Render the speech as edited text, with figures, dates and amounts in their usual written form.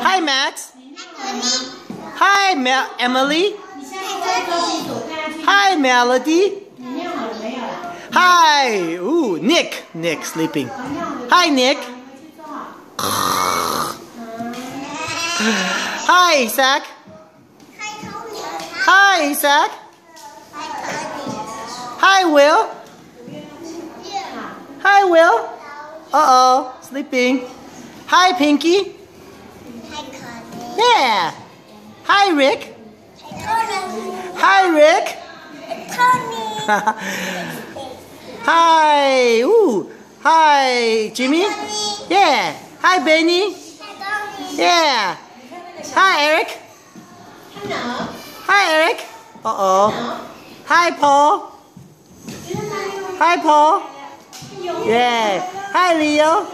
Hi, Max. Hi, Emily. Hi, Melody. Hi. Ooh, Nick. Nick sleeping. Hi, Nick. Hi, Isaac. Hi, Isaac. Hi, Will. Hi, Will. Uh-oh, sleeping. Hi, Pinky. Yeah. Hi, Rick. Hi, Rick. Hi. Ooh. Hi, Jimmy. Yeah. Hi, Benny. Yeah. Hi, Eric. Hi, Eric. Uh-oh. Hi, Paul. Hi, Paul. Yeah. Hi, Leo.